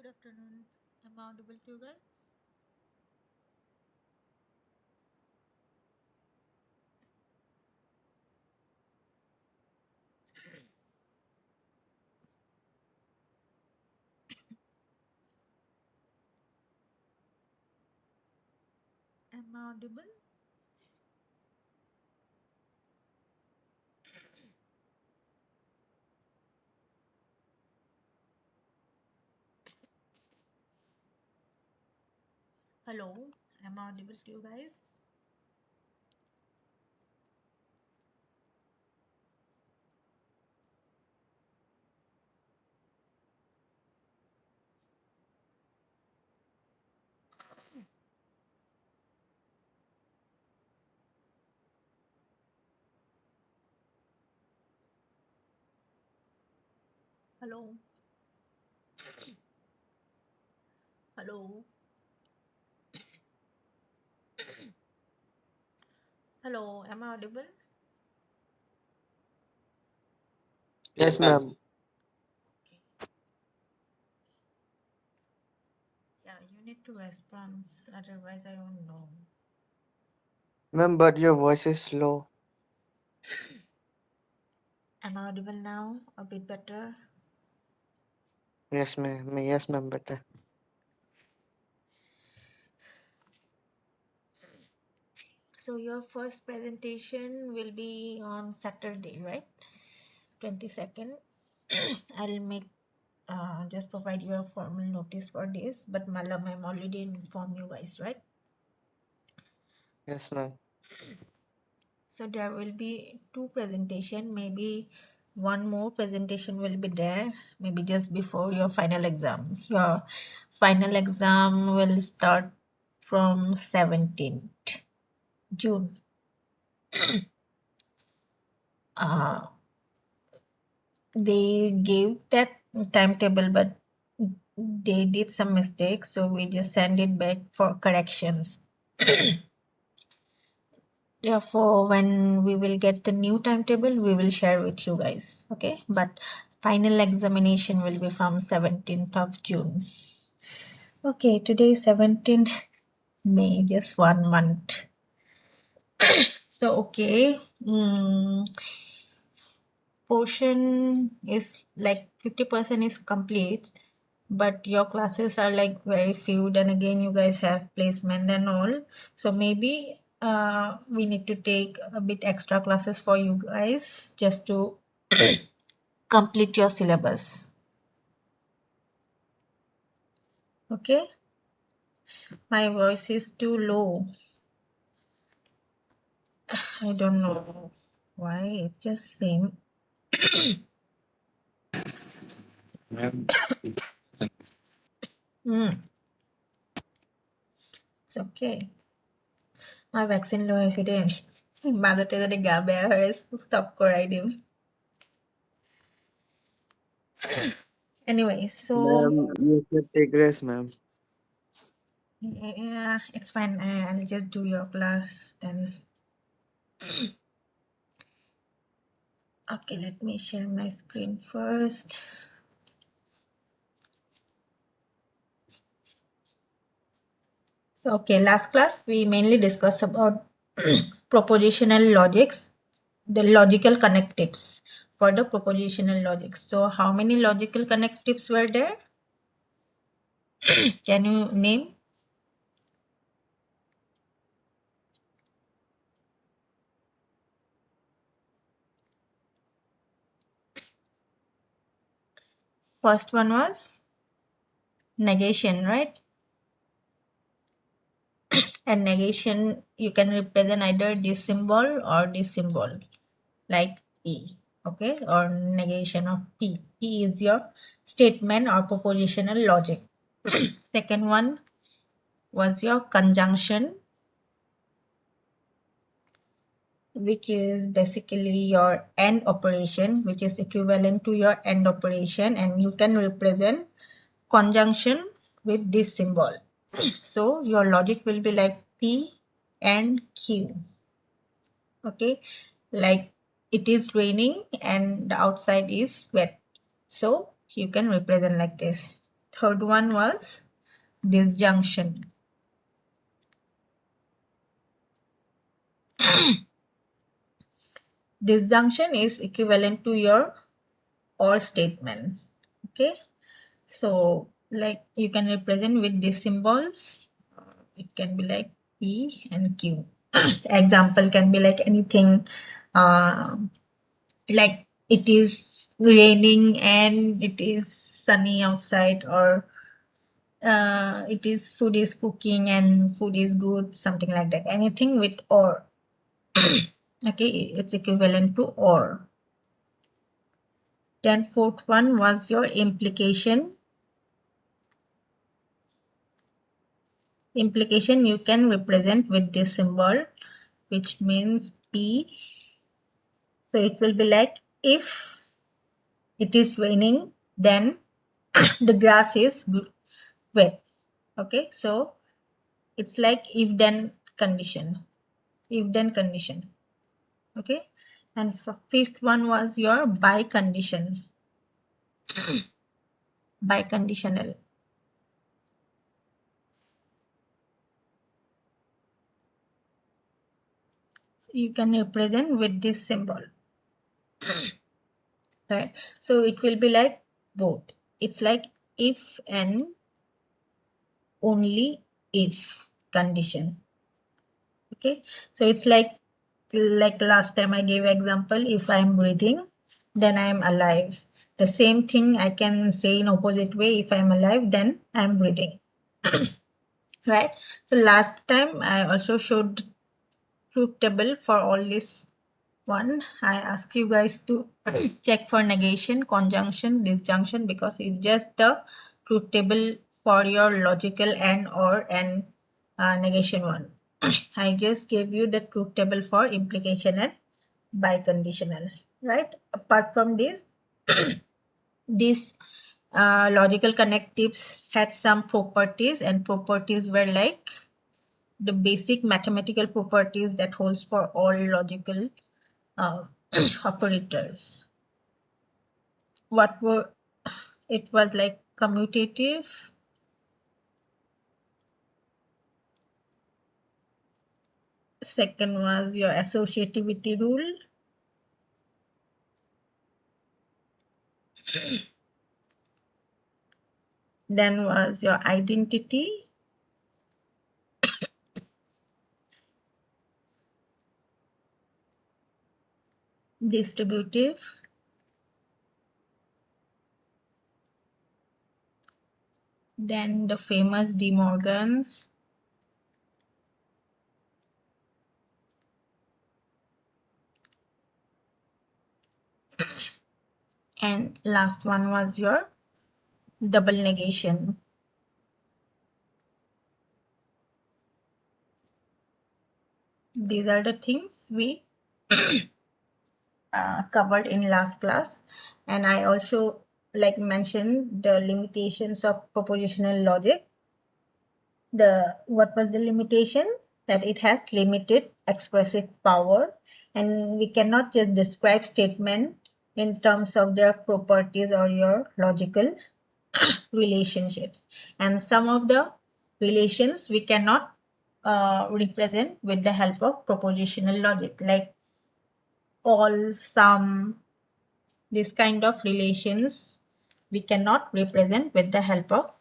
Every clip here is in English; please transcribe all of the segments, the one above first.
Good afternoon. Am I audible to you guys? Am I audible? Hello. Am I audible to you guys? Hello. Hello. Hello. Am I audible? Yes, ma'am. Okay. Yeah, you need to respond. Otherwise, I don't know. Ma'am, but your voice is low. Am I audible now? A bit better. Yes, ma'am. Yes, ma'am. Better. So your first presentation will be on Saturday, right? 22nd. I'll make just provide you a formal notice for this, but Malam, I'm already informed you guys, right? Yes, ma'am. So there will be two presentation, maybe one more presentation will be there, maybe just before your final exam. Your final exam will start from 17th June. Uh, they gave that timetable, but they did some mistakes, so we just send it back for corrections. Therefore, when we will get the new timetable, we will share with you guys. Okay, but final examination will be from 17th of June. Okay, today is 17th May, just 1 month. So, okay, portion is like 50% is complete, but your classes are like very few. Then again, you guys have placement and all. So maybe we need to take a bit extra classes for you guys just to complete your syllabus. Okay, my voice is too low. I don't know why it just seemed. Hmm, it's okay. My vaccine low আছে মাজতে যদি গা বেয়া হৈ stop কৰাই দিম. Anyway, so Ma'am, you should take rest, ma'am. yeah, it's fine. I'll just do your class then. Okay, let me share my screen first. So, okay, last class we mainly discussed about propositional logics, the logical connectives for the propositional logics. So, how many logical connectives were there? Can you name? First one was negation, right? And negation, you can represent either this symbol or this symbol, like P, okay, or negation of P. P is your statement or propositional logic. Second one was your conjunction, which is basically your AND operation, which is equivalent to your AND operation, and you can represent conjunction with this symbol. So your logic will be like P and Q. Okay, like it is raining and the outside is wet, so you can represent like this. Third one was disjunction. Disjunction is equivalent to your or statement. Okay, so like you can represent with these symbols. It can be like P and Q. Example can be like anything, like it is raining and it is sunny outside, or it is food is cooking and food is good, something like that. Anything with or. Okay, it's equivalent to or. Then fourth one was your implication. Implication you can represent with this symbol, which means P. So it will be like if it is raining, then the grass is wet. Okay, so it's like if then condition. If then condition. Okay, and fifth one was your by condition. By conditional. So you can represent with this symbol. Right, so it will be like both. It's like if and only if condition. Okay, so it's like last time I gave example, if I'm breathing, then I'm alive. The same thing I can say in opposite way, if I'm alive, then I'm breathing. Right, so last time I also showed truth table for all this one. I ask you guys to check for negation, conjunction, disjunction, because it's just the truth table for your logical and or and negation one. I just gave you the truth table for implication and biconditional, right? Apart from this, these logical connectives had some properties, and properties were like the basic mathematical properties that holds for all logical uh, operators. What were it was like commutative, second was your associativity rule, then was your identity, distributive, then the famous De Morgan's, and last one was your double negation. These are the things we covered in last class, and I also like mentioned the limitations of propositional logic. What was the limitation? That it has limited expressive power, and we cannot just describe statement in terms of their properties or your logical relationships, and some of the relations we cannot represent with the help of propositional logic, like all, some, this kind of relations we cannot represent with the help of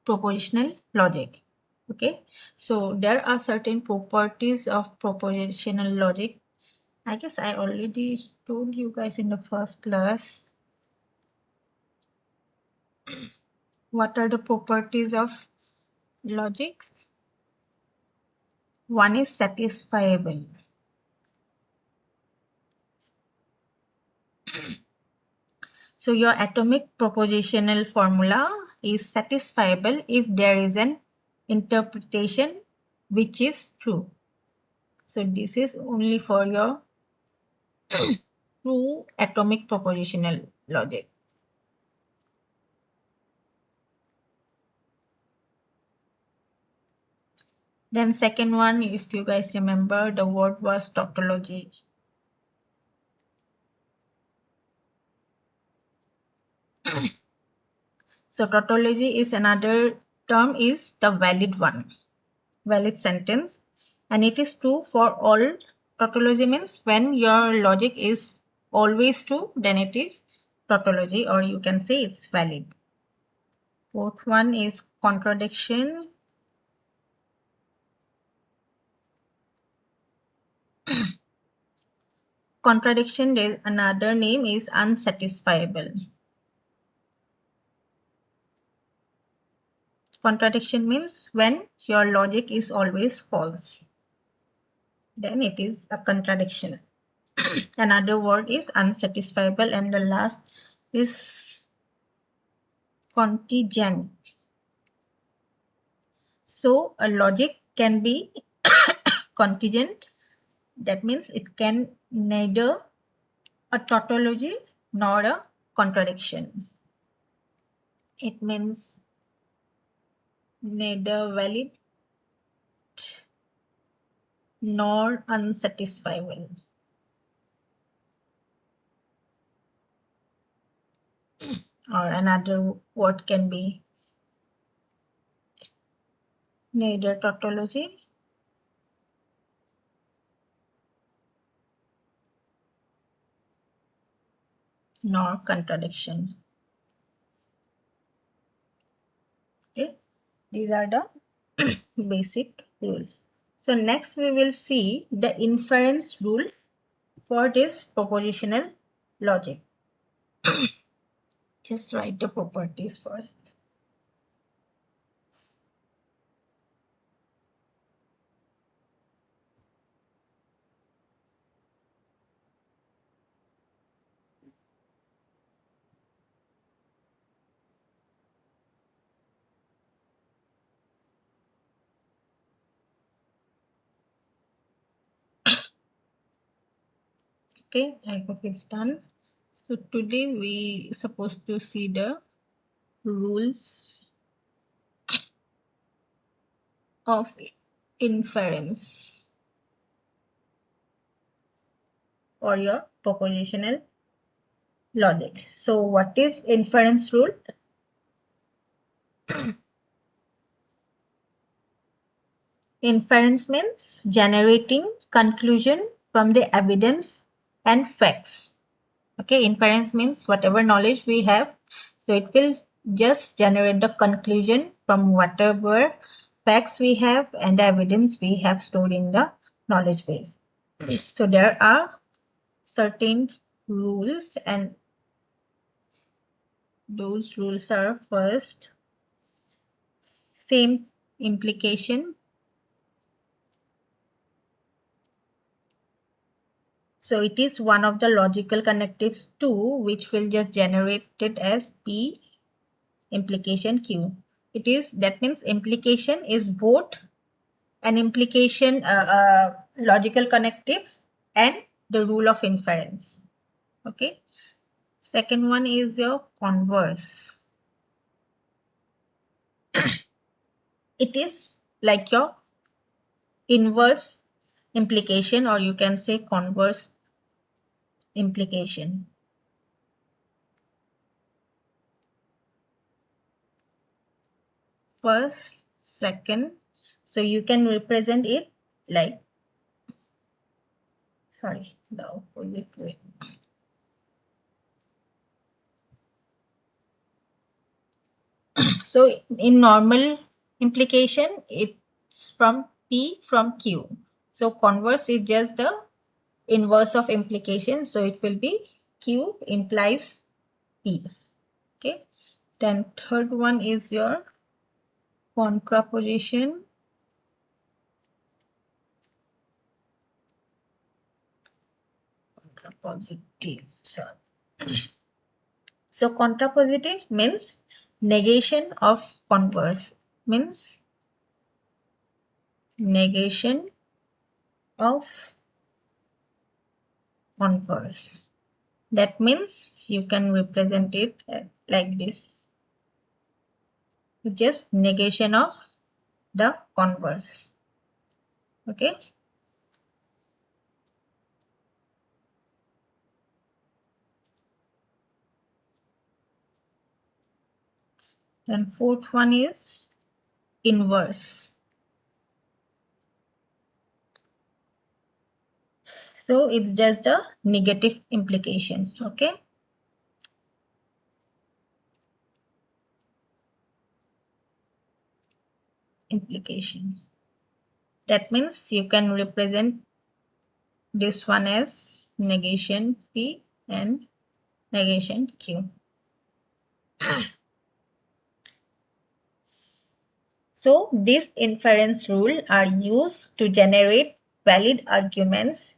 propositional logic. Okay, so there are certain properties of propositional logic. I guess I already told you guys in the first class. What are the properties of logics? One is satisfiable. So your atomic propositional formula is satisfiable if there is an interpretation which is true. So this is only for your true atomic propositional logic. Then second one, if you guys remember, the word was tautology. So tautology is another term, is the valid one, valid sentence, and it is true for all. Tautology means when your logic is always true, then it is tautology, or you can say it's valid. Fourth one is contradiction. Contradiction, is another name, is unsatisfiable. Contradiction means when your logic is always false, then it is a contradiction. Another word is unsatisfiable, and the last is contingent. So a logic can be contingent. That means it can neither a tautology nor a contradiction. It means neither valid nor unsatisfiable. Or another word can be neither tautology nor contradiction. Okay, these are the basic rules. So next we will see the inference rule for this propositional logic. Just write the properties first. Okay, I hope it's done. So today we supposed to see the rules of inference or your propositional logic. So what is inference rule? Inference means generating conclusion from the evidence and facts. Okay, inference means whatever knowledge we have, so it will just generate the conclusion from whatever facts we have and the evidence we have stored in the knowledge base. So there are certain rules, and those rules are: first, same implication. So it is one of the logical connectives too, which will just generate it as P implication Q. It is, that means implication is both an implication, logical connectives, and the rule of inference. Okay. Second one is your converse. It is like your inverse implication, or you can say converse implication. First, second. So you can represent it like, sorry, the opposite way. So in normal implication, it's from P from Q. So converse is just the inverse of implication. So it will be Q implies P. Okay. Then third one is your contraposition. Contrapositive. So contrapositive means negation of converse, means negation of converse. That means you can represent it like this, just negation of the converse. Okay. And fourth one is inverse. So it's just the negative implication. Okay. Implication. That means you can represent this one as negation P and negation Q. So these inference rules are used to generate valid arguments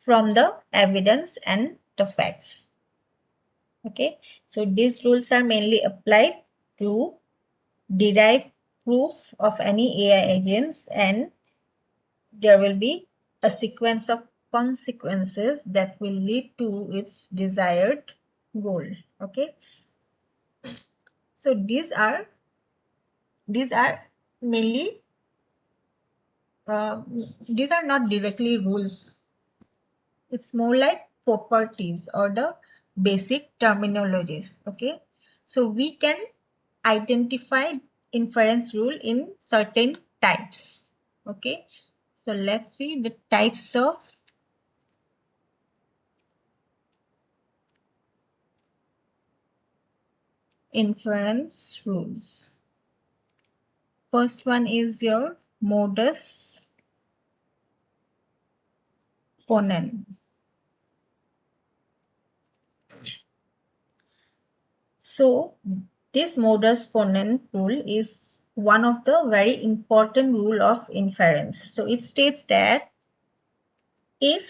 from the evidence and the facts. Okay, so these rules are mainly applied to derive proof of any AI agents, and there will be a sequence of consequences that will lead to its desired goal. Okay, so these are mainly these are not directly rules. It's more like properties or the basic terminologies. Okay, so we can identify inference rule in certain types. Okay, so let's see the types of inference rules. First one is your modus ponens. So this modus ponens rule is one of the very important rule of inference. So it states that if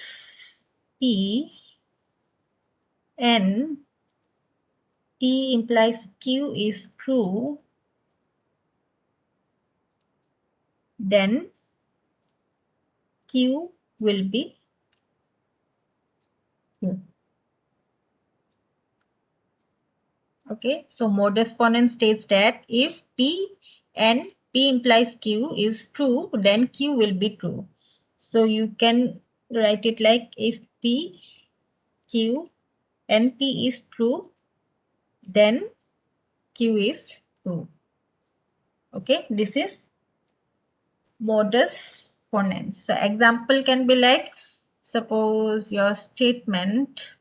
P and T implies Q is true, then Q will be true. Okay, so modus ponens states that if P and P implies Q is true, then Q will be true. So you can write it like if P, Q and P is true, then Q is true. Okay, this is modus ponens. So example can be like, suppose your statement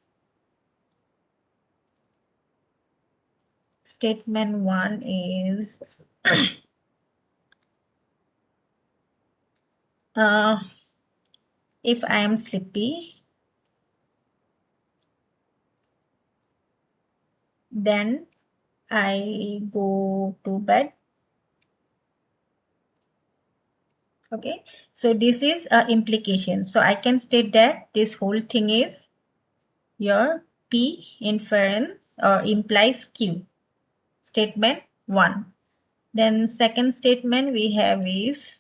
1 is if I am sleepy, then I go to bed. Okay, so this is a implication. So I can state that this whole thing is your P inference or implies Q. Statement 1. Then second statement we have is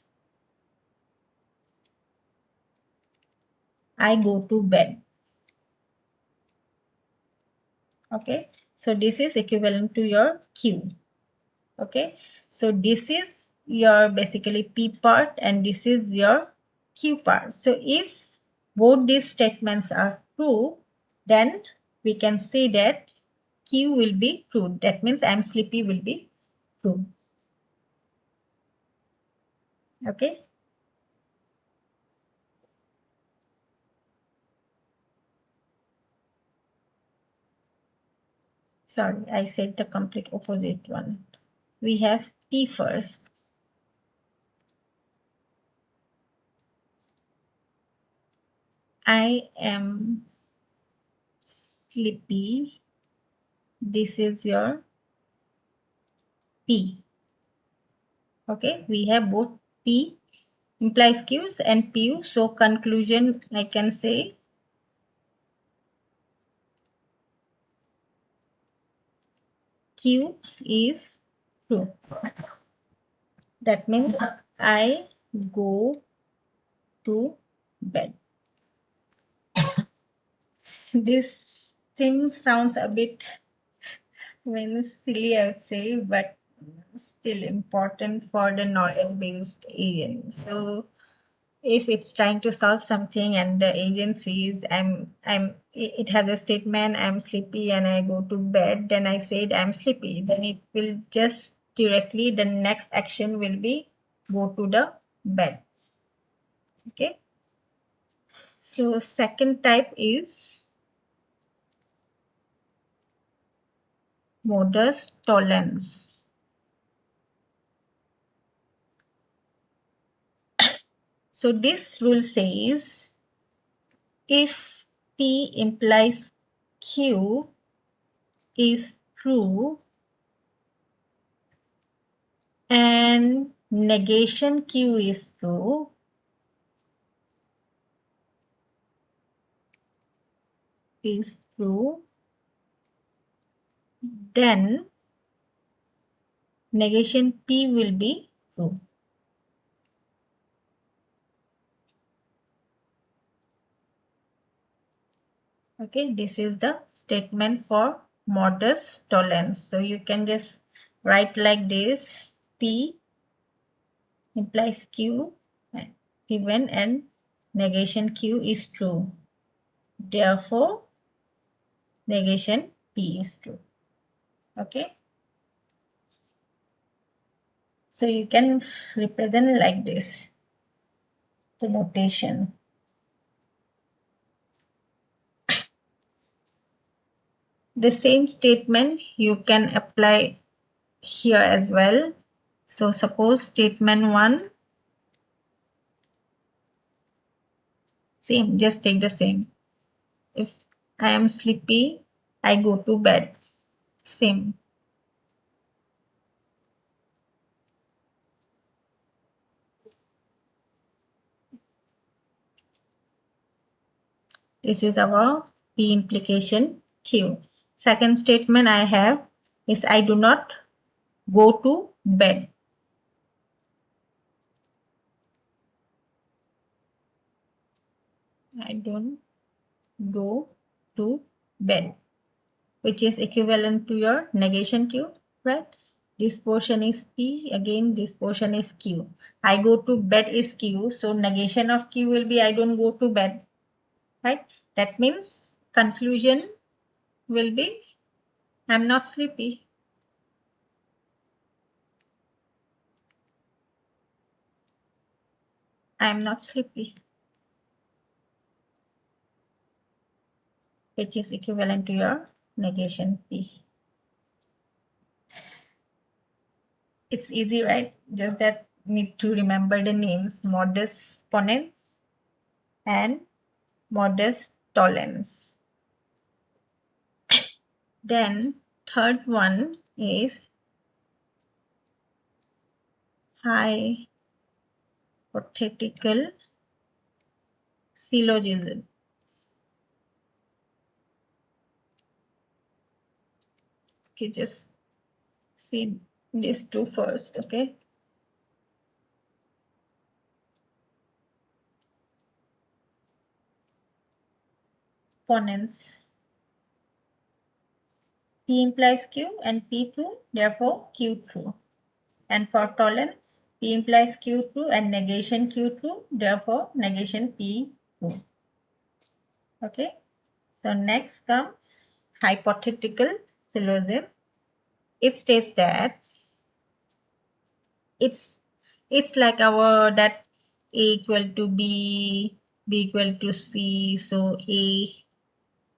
I go to bed. Okay, so this is equivalent to your Q. Okay, so this is your basically P part and this is your Q part. So if both these statements are true, then we can say that Q will be true. That means I'm sleepy will be true. Okay, sorry, I said the complete opposite one. We have P first. I am sleepy. This is your P. Okay, we have both P implies Qs and PU. So conclusion I can say Q is true. That means I go to bed. This thing sounds a bit silly, I would say, but still important for the knowledge-based agent. So if it's trying to solve something and the agent sees it has a statement I'm sleepy and I go to bed, then I said I'm sleepy, then it will just directly the next action will be go to the bed. Okay. So second type is modus tollens. So this rule says if P implies Q is true and negation Q is true, then negation P will be true. Okay, this is the statement for modus tollens. So you can just write like this: P implies Q given and negation Q is true. Therefore, negation P is true. Okay. So you can represent like this, the notation. The same statement you can apply here as well. So suppose statement 1, same, just take the same. If I am sleepy, I go to bed. Same. This is our P implication Q. Second statement I have is I do not go to bed. I don't go to bed, which is equivalent to your negation Q, right? This portion is P, again this portion is Q. I go to bed is Q, so negation of Q will be I don't go to bed, right? That means conclusion will be I'm not sleepy. I'm not sleepy, which is equivalent to your negation P. It's easy, right? Just that need to remember the names modus ponens and modus tollens. Then third one is hypothetical syllogism. Okay, just see these two first, okay? Ponens. P implies Q and P true, therefore Q true. And for tolerance, P implies Q true and negation Q true, therefore negation P true. Okay. So next comes hypothetical syllogism. It states that it's like our that A equal to B, B equal to C, so A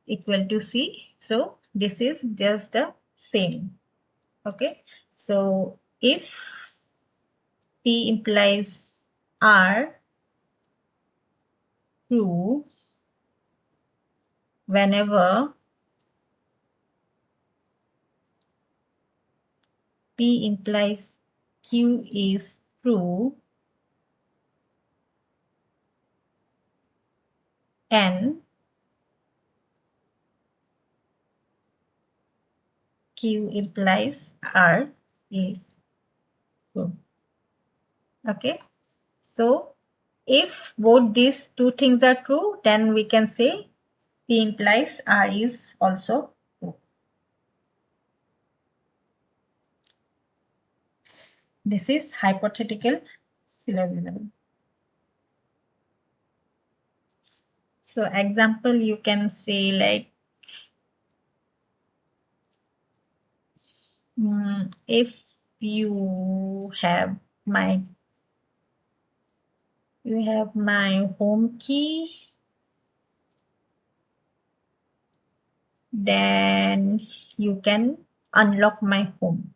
equal to C. So this is just the same. Okay. So if P implies R true whenever P implies Q is true and Q implies R is true. Okay. So if both these two things are true, then we can say P implies R is also true. This is hypothetical syllogism. So example you can say like if you have my home key, then you can unlock my home.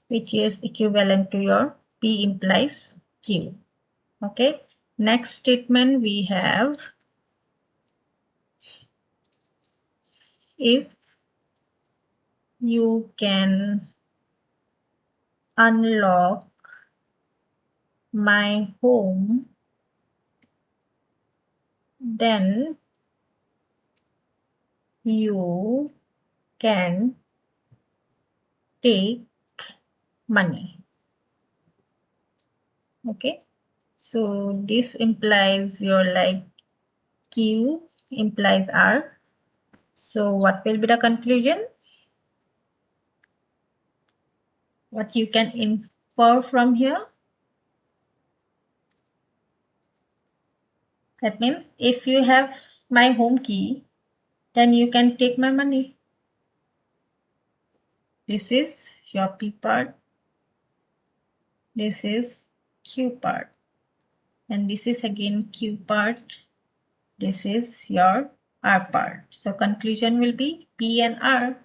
Which is equivalent to your P implies Q. Okay. Next statement we have, if you can unlock my home, then you can take money. Okay. So this implies your like Q implies R. So what will be the conclusion? What you can infer from here? That means if you have my home key, then you can take my money. This is your P part. This is Q part. And this is again Q part. This is your R part. So conclusion will be P and R.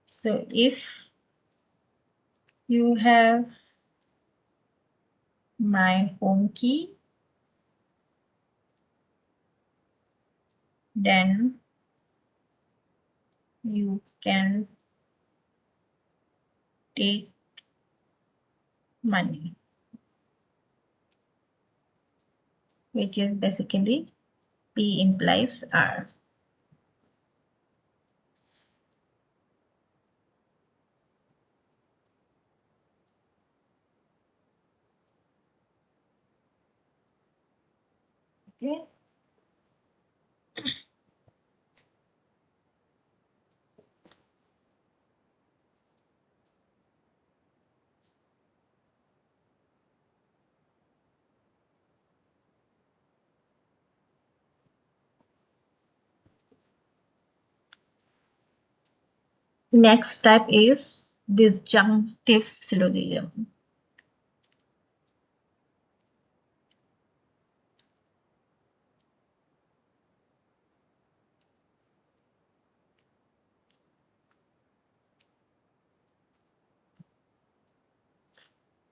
So if you have my home key, then you can take money, which is basically P implies R. Okay. Next type is disjunctive syllogism.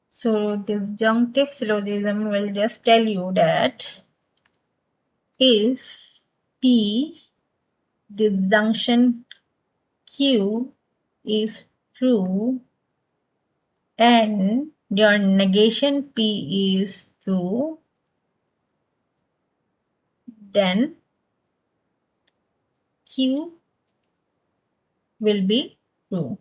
So disjunctive syllogism will just tell you that if P disjunction Q is true and your negation P is true, then Q will be true.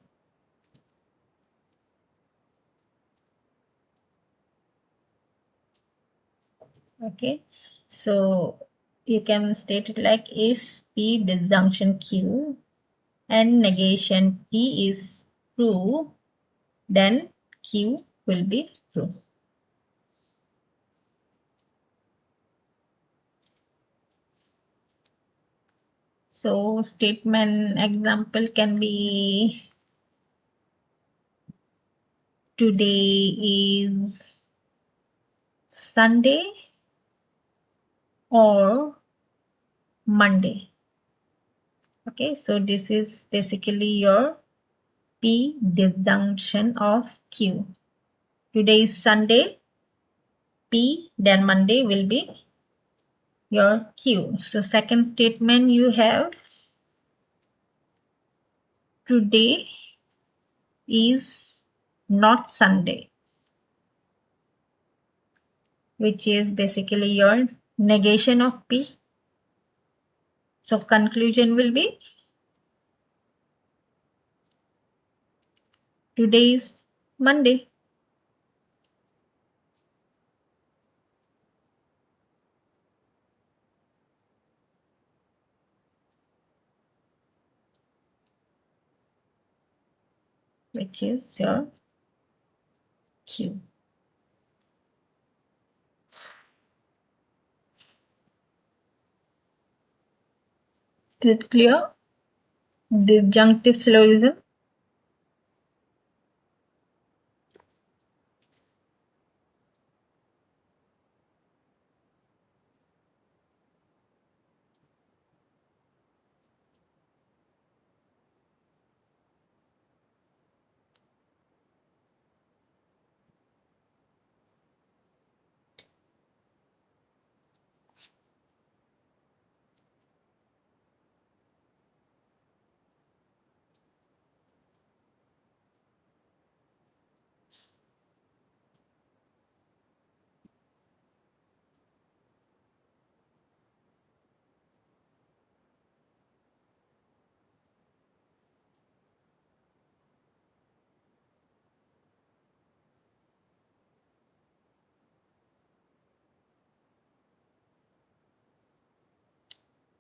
Okay, so you can state it like if P disjunction Q and negation P is true, then Q will be true. So statement example can be today is Sunday or Monday. Okay, so this is basically your P disjunction of Q. Today is Sunday, P, then Monday will be your Q. So second statement you have today is not Sunday, which is basically your negation of P. So conclusion will be today is Monday. which is your Q. Is it clear? Disjunctive syllogism.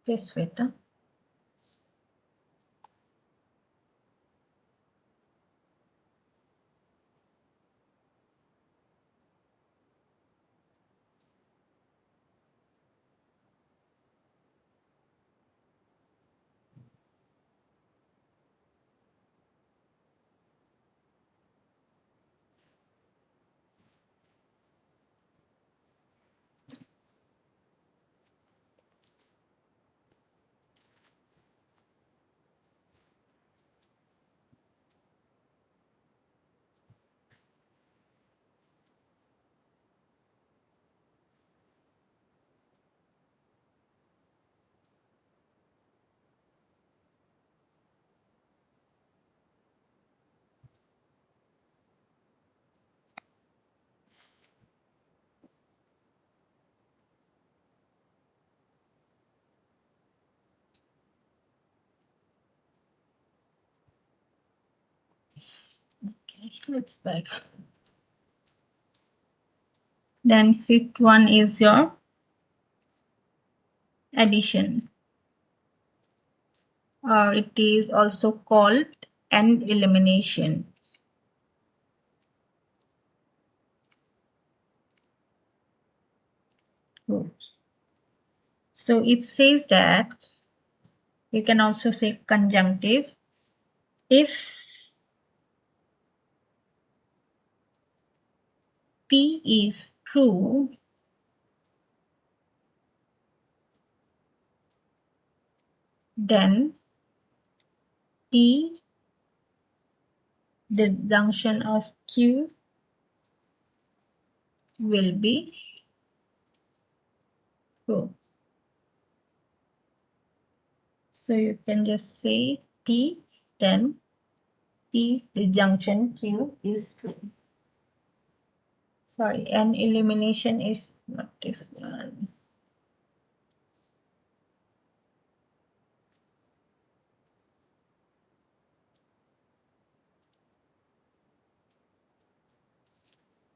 Just wait. Okay, let's back. Then fifth one is your addition, or it is also called AND elimination. So it says that you can also say conjunctive. If P is true, then P, the junction of Q, will be true. So you can just say P, then P, the junction Q is true. Sorry, and elimination is not this one.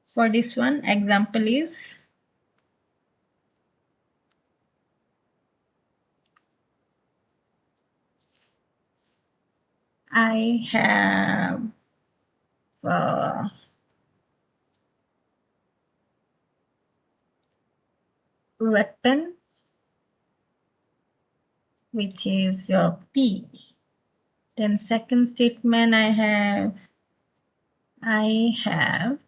For this one, example is I have red pen, which is your P. Then second statement I have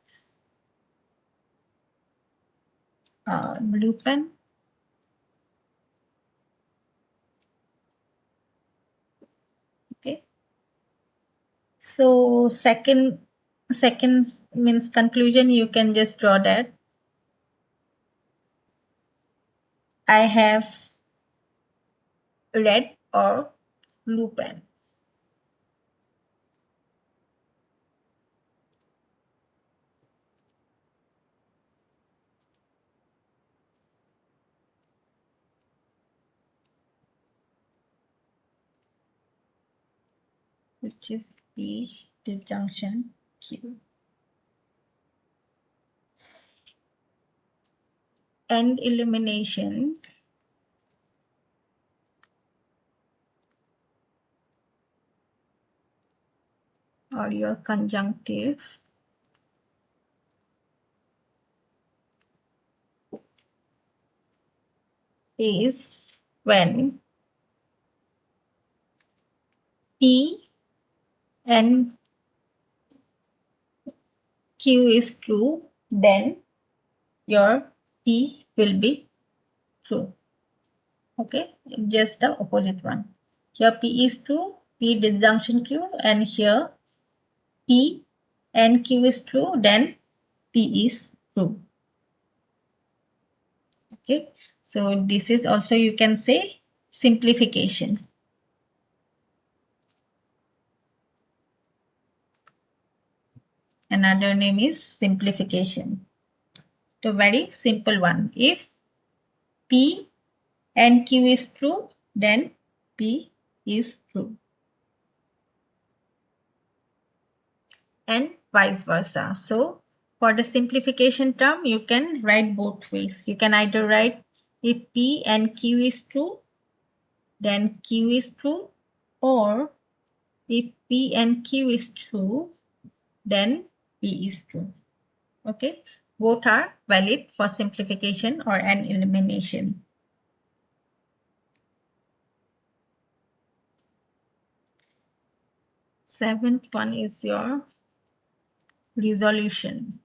blue pen. Okay. So second means conclusion, you can just draw that. I have red or blue pen. Which is P disjunction Q. And elimination or your conjunctive is when P and Q is true, then your P will be true. Okay, just the opposite one. Here P is true, P disjunction Q, and here P and Q is true, then P is true. Okay, so this is also, you can say, simplification. Another name is simplification. The very simple one. If P and Q is true, then P is true. And vice versa. So for the simplification term, you can write both ways. You can either write if P and Q is true, then Q is true, or if P and Q is true, then P is true. Okay, both are valid for simplification or an elimination. Seventh one is your resolution.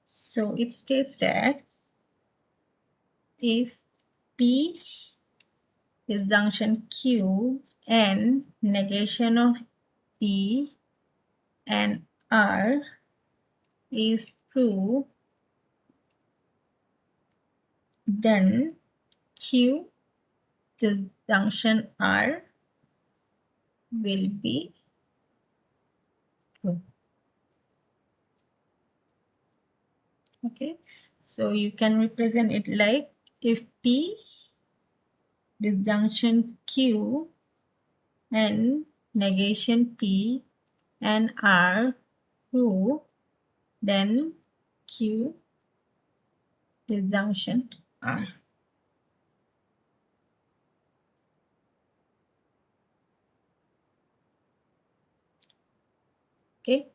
So it states that if P disjunction Q and negation of P and R is true, then Q disjunction R will be true. Okay, so you can represent it like if P disjunction Q and negation P and R true, then Q disjunction R. Okay,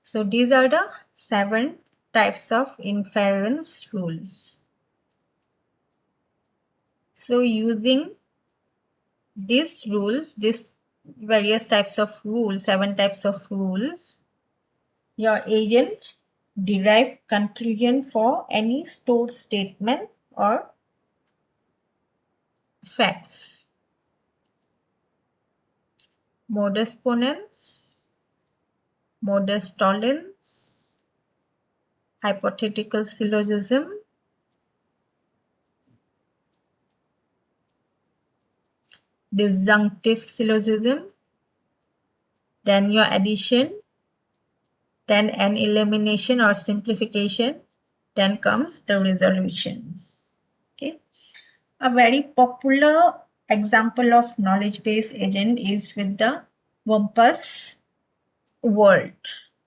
so these are the 7 types of inference rules. So using these rules, these various types of rules, 7 types of rules, your agent derive conclusion for any stored statement or facts. Modus ponens, modus tollens, hypothetical syllogism, disjunctive syllogism, then your addition, then an elimination or simplification, then comes the resolution. Okay. A very popular example of knowledge-based agent is with the Wumpus world.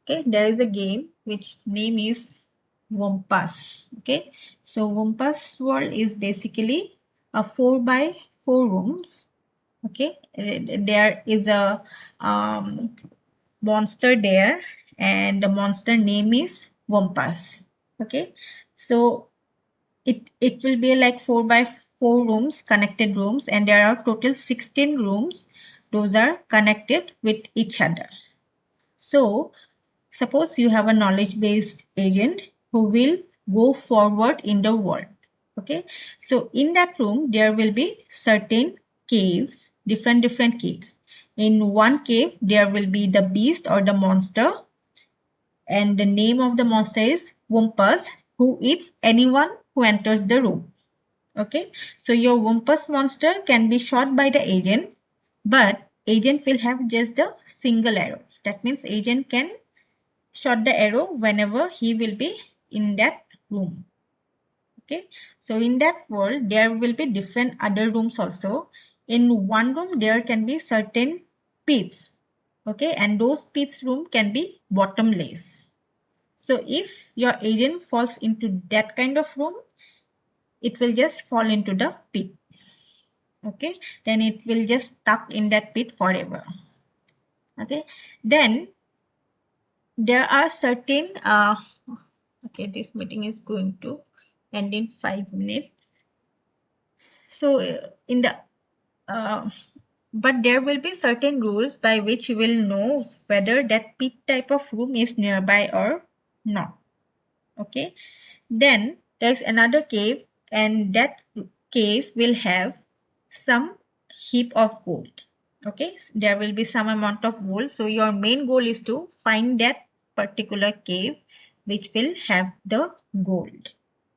Okay, there is a game which name is Wumpus. Okay, so Wumpus world is basically a 4x4 rooms. Okay, there is a monster there, and the monster name is Wumpus. Okay, so it will be like 4x4 rooms, connected rooms, and there are total 16 rooms. Those are connected with each other. So suppose you have a knowledge-based agent who will go forward in the world. Okay, so in that room there will be certain caves, different caves. In one cave there will be the beast or the monster, and the name of the monster is Wumpus, who eats anyone who enters the room. Okay, so your Wumpus monster can be shot by the agent, but agent will have just a single arrow. That means agent can shot the arrow whenever he will be in that room. Okay, so in that world there will be different other rooms also. In one room there can be certain pits. Okay, and those pits room can be bottomless. So if your agent falls into that kind of room, it will just fall into the pit. Okay, then it will just stuck in that pit forever. Okay, then there are certain okay, this meeting is going to end in 5 minutes. So in the uh, but there will be certain rules by which you will know whether that pit type of room is nearby or not. Okay, then there's another cave, and that cave will have some heap of gold. Okay, there will be some amount of gold. So your main goal is to find that particular cave which will have the gold.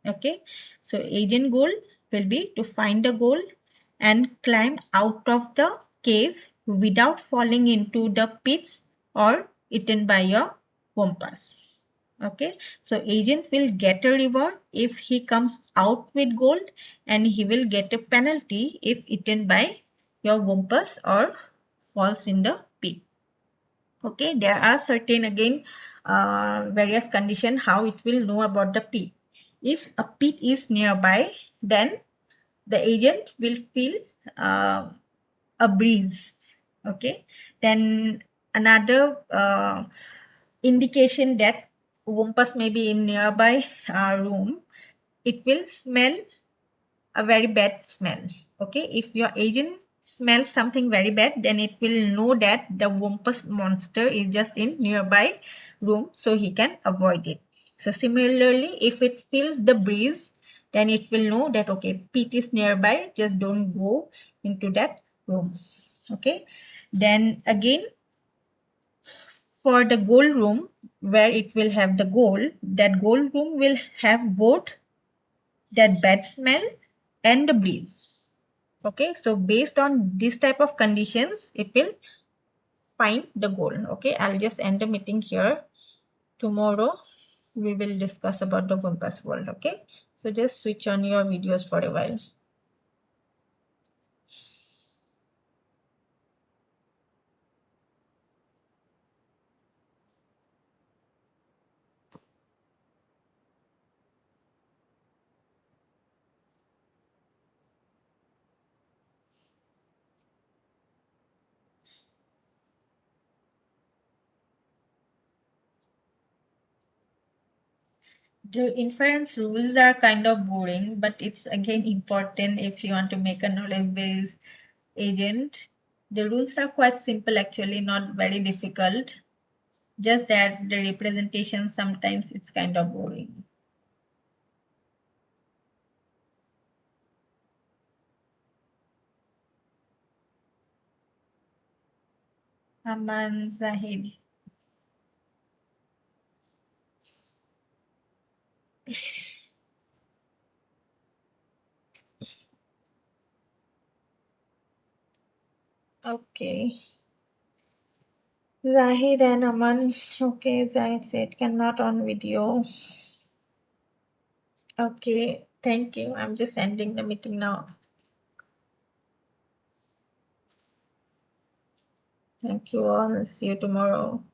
Okay, so agent goal will be to find the gold and climb out of the cave without falling into the pits or eaten by your wompas. Okay, so agent will get a reward if he comes out with gold, and he will get a penalty if eaten by your wompas or falls in the pit. Okay, there are certain again various condition how it will know about the pit. If a pit is nearby, then the agent will feel uh, a breeze. Okay, then another indication that Wumpus may be in nearby room, it will smell a very bad smell. Okay, if your agent smells something very bad, then it will know that the Wumpus monster is just in nearby room, so he can avoid it. So similarly, if it feels the breeze, then it will know that okay, pit is nearby, just don't go into that room. Okay, then again, for the gold room where it will have the gold, that gold room will have both that bad smell and the breeze. Okay, so based on this type of conditions, it will find the gold. Okay, I'll just end the meeting here. Tomorrow we will discuss about the Compass world. Okay, so just switch on your videos for a while. The inference rules are kind of boring, but it's again important if you want to make a knowledge base agent. The rules are quite simple actually, not very difficult. Just that the representation sometimes it's kind of boring. Aman Zahid. Okay. Zahid and Aman. Okay, Zahid said cannot on video. Okay, thank you. I'm just ending the meeting now. Thank you all. See you tomorrow.